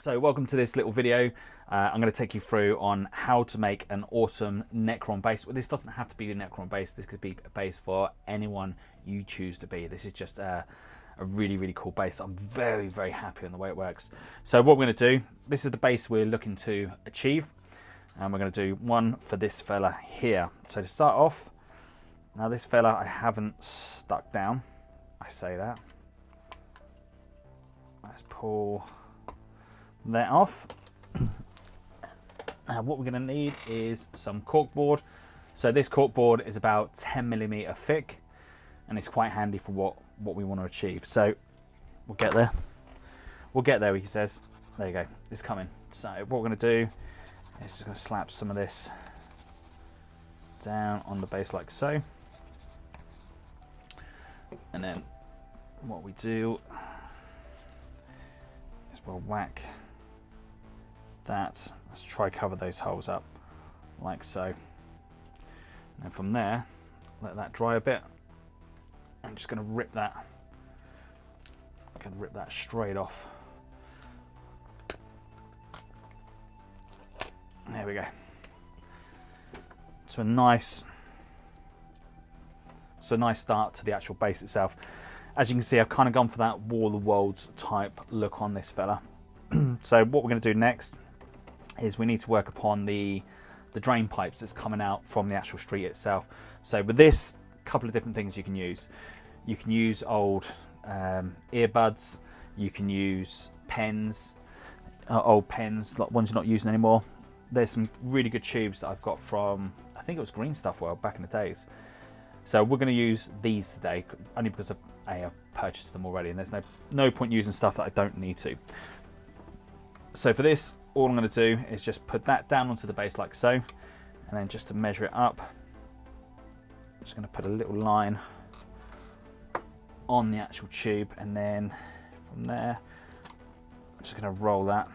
So welcome to this little video. I'm going to take you through on how to make an awesome Necron base. Well, this doesn't have to be a Necron base. This could be a base for anyone you choose to be. This is just a really cool base. I'm very happy on the way it works. So what we're going to do, this is the base we're looking to achieve. And we're going to do one for this fella here. So to start off, now this fella I haven't stuck down. I say that. Let's pull that off. Now what we're going to need is some cork board. So this cork board is about 10mm thick and it's quite handy for what we want to achieve. So we'll get there. We'll get there, he says. There you go, it's coming. So what we're going to do is just going to slap some of this down on the base like so. And then what we do is we'll whack that. Let's try cover those holes up like so. And then from there, let that dry a bit. I'm just going to rip that. I'm going to rip that straight off. There we go. So a nice start to the actual base itself. As you can see, I've kind of gone for that War of the Worlds type look on this fella. So what we're going to do next is we need to work upon the drain pipes that's coming out from the actual street itself. So with this, a couple of different things you can use. You can use old earbuds, you can use pens, old pens, like ones you're not using anymore. There's some really good tubes that I've got from, I think it was Green Stuff World back in the days. So we're going to use these today, only because I've purchased them already, and there's no point using stuff that I don't need to. So for this, all I'm going to do is just put that down onto the base like so, and then just to measure it up, I'm just going to put a little line on the actual tube, and then from there, I'm just going to roll that.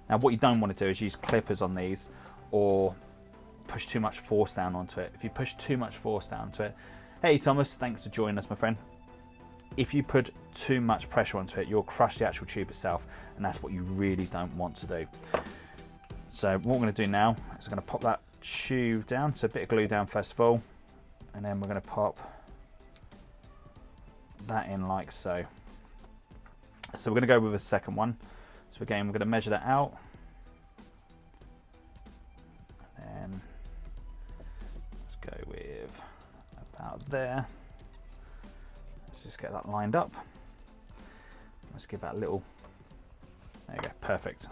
Now what you don't want to do is use clippers on these, or push too much force down onto it. If you push too much force down onto it, hey Thomas, thanks for joining us, my friend. If you put too much pressure onto it, you'll crush the actual tube itself, and that's what you really don't want to do. So what we're going to do now is we're going to pop that tube down, so a bit of glue down first of all, and then we're going to pop that in like so. So we're going to go with a second one. So again, we're going to measure that out, and then let's go with about there. Let's just get that lined up. Let's give that a little, there you go, perfect.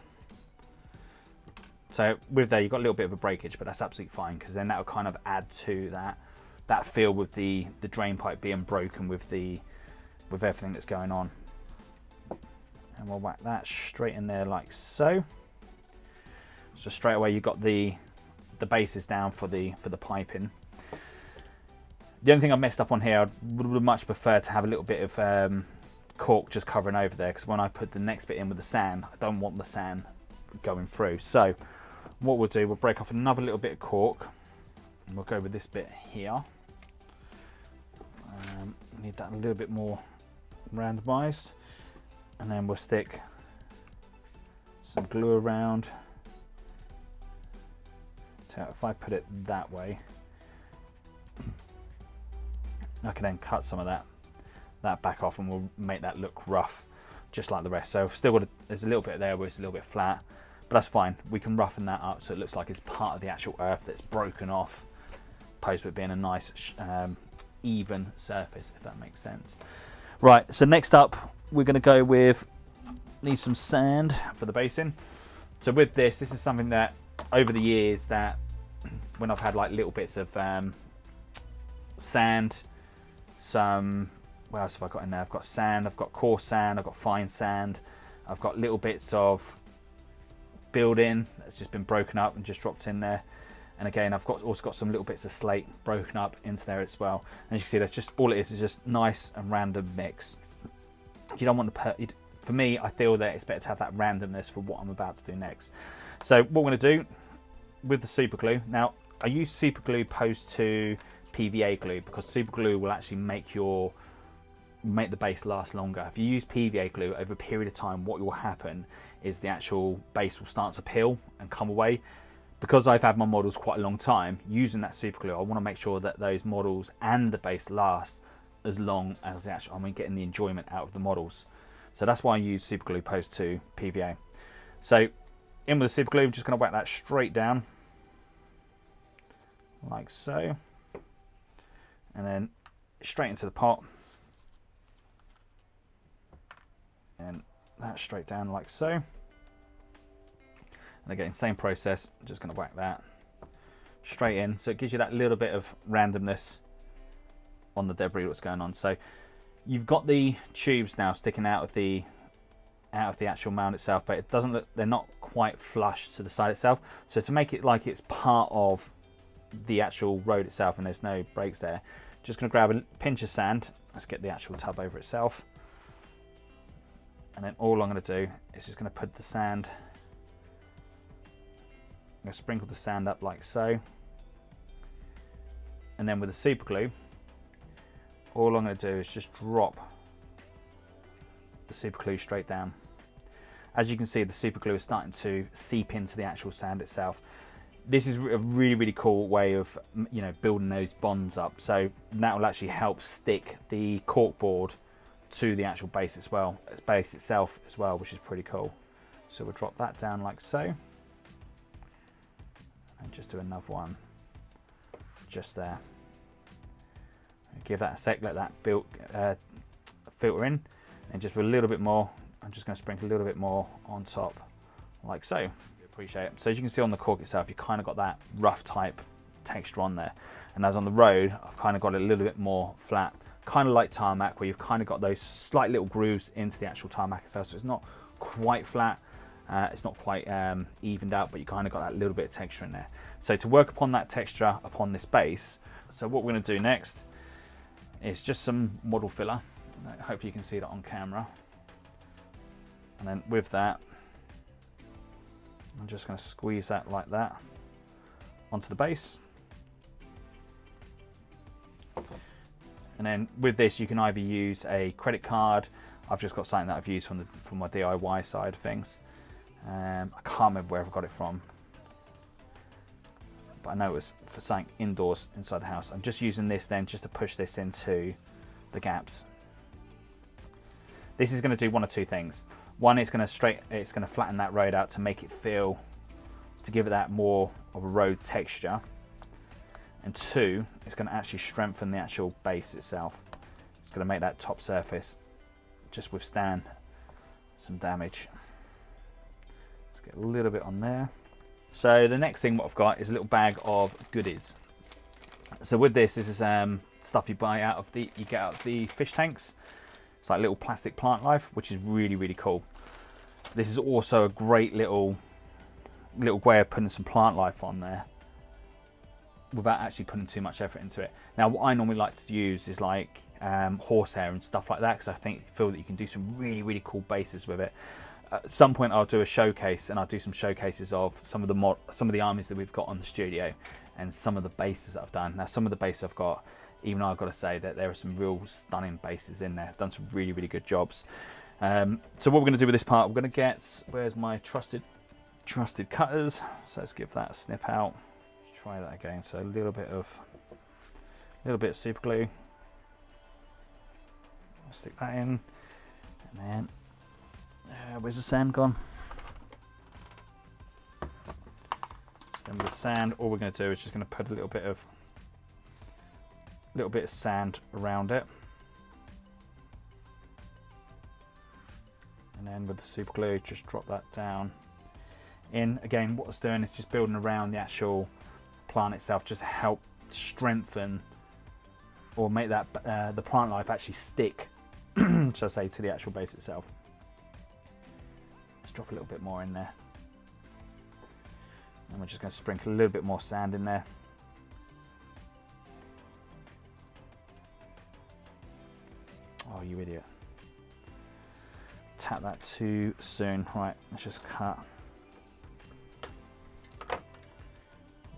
So with there, you've got a little bit of a breakage, but that's absolutely fine, because then that will kind of add to that feel with the drain pipe being broken with everything that's going on. And we'll whack that straight in there like so. So straight away you've got the bases down for the piping. The only thing I messed up on here, I would much prefer to have a little bit of cork just covering over there, because when I put the next bit in with the sand, I don't want the sand going through. So what we'll do, we'll break off another little bit of cork, and we'll go with this bit here. Need that a little bit more randomized, and then we'll stick some glue around. So if I put it that way, I can then cut some of that back off, and we'll make that look rough just like the rest. So I've still got there's a little bit there where it's a little bit flat, but that's fine. We can roughen that up so it looks like it's part of the actual earth that's broken off, opposed to it being a nice even surface, if that makes sense. Right, so next up we're going to go with, need some sand for the basing. So with this is something that over the years, that when I've had like little bits of sand, some, what else have I got in there? I've got sand, I've got coarse sand, I've got fine sand, I've got little bits of building that's just been broken up and just dropped in there. And again, I've also got some little bits of slate broken up into there as well. And as you can see, that's just all it is just nice and random mix. You don't want to for me, I feel that it's better to have that randomness for what I'm about to do next. So what we're going to do with the super glue, now I use super glue opposed to PVA glue, because super glue will actually make your make the base last longer. If you use PVA glue over a period of time, what will happen is the actual base will start to peel and come away. Because I've had my models quite a long time, using that super glue, I want to make sure that those models and the base last as long as the actual, getting the enjoyment out of the models. So that's why I use super glue opposed to PVA. So in with the super glue, I'm just going to whack that straight down like so, and then straight into the pot, and that straight down like so. And again, same process, I'm just going to whack that straight in, so it gives you that little bit of randomness on the debris what's going on. So you've got the tubes now sticking out of the actual mound itself, but it doesn't look, they're not quite flush to the side itself. So to make it like it's part of the actual road itself and there's no breaks there, just going to grab a pinch of sand. Let's get the actual tub over itself, and then all I'm going to do is just going to put the sand, I'm going to sprinkle the sand up like so, and then with the super glue, all I'm going to do is just drop the super glue straight down. As you can see, the super glue is starting to seep into the actual sand itself. This is a really, really cool way of, you know, building those bonds up. So that will actually help stick the cork board to the actual base as well, base itself as well, which is pretty cool. So we'll drop that down like so, and just do another one just there. Give that a sec, let that filter in, and just with a little bit more, I'm just going to sprinkle a little bit more on top like so. Appreciate it. So as you can see on the cork itself, you kind of got that rough type texture on there, and as on the road, I've kind of got it a little bit more flat, kind of like tarmac, where you've kind of got those slight little grooves into the actual tarmac itself. So it's not quite flat, it's not quite evened out, but you kind of got that little bit of texture in there. So to work upon that texture upon this base, so what we're going to do next is just some model filler. Hopefully you can see that on camera. And then with that, I'm just going to squeeze that like that onto the base. And then with this, you can either use a credit card. I've just got something that I've used from my DIY side of things. I can't remember where I got it from, but I know it was for something indoors inside the house. I'm just using this then just to push this into the gaps. This is going to do one or two things. One, it's going to flatten that road out to make it feel, to give it that more of a road texture. And two, it's going to actually strengthen the actual base itself. It's going to make that top surface just withstand some damage. Let's get a little bit on there. So the next thing what I've got is a little bag of goodies. So with this is stuff you buy out of you get out of the fish tanks. It's like little plastic plant life, which is really, really cool. This is also a great little way of putting some plant life on there without actually putting too much effort into it. Now what I normally like to use is like horsehair and stuff like that, because I feel that you can do some really, really cool bases with it. At some point I'll do a showcase, and I'll do some showcases of some of the armies that we've got on the studio and some of the bases that I've done. Now some of the bases I've got, even though I've got to say that there are some real stunning bases in there. I've done some really, really good jobs. So what we're going to do with this part, we're going to get, where's my trusted cutters? So let's give that a snip out. Try that again. So a little bit of super glue. I'll stick that in, and then where's the sand gone? So then with the sand, all we're going to do is just going to put a little bit of sand around it, and then with the super glue, just drop that down in. Again, what it's doing is just building around the actual plant itself, just to help strengthen or make that the plant life actually stick, should I say, to the actual base itself. Let's drop a little bit more in there, and we're just going to sprinkle a little bit more sand in there. Oh, you idiot. Tap that too soon. Right, let's just cut. I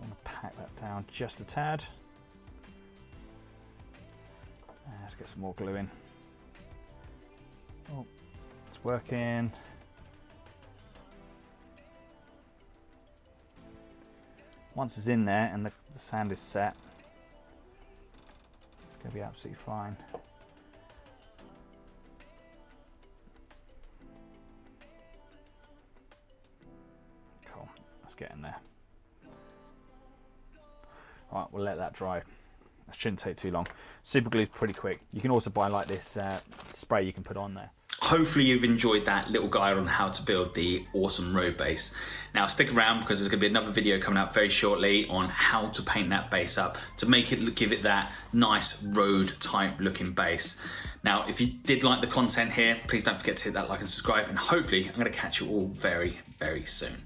want to pack that down just a tad. Let's get some more glue in. Oh, it's working. Once it's in there and the sand is set, it's going to be absolutely fine. Cool, let's get in there. All right, we'll let that dry. That shouldn't take too long. Super glue is pretty quick. You can also buy like this spray you can put on there. Hopefully you've enjoyed that little guide on how to build the awesome road base. Now stick around because there's going to be another video coming out very shortly on how to paint that base up to make it give it that nice road type looking base. Now if you did like the content here, please don't forget to hit that like and subscribe, and hopefully I'm going to catch you all very, very soon.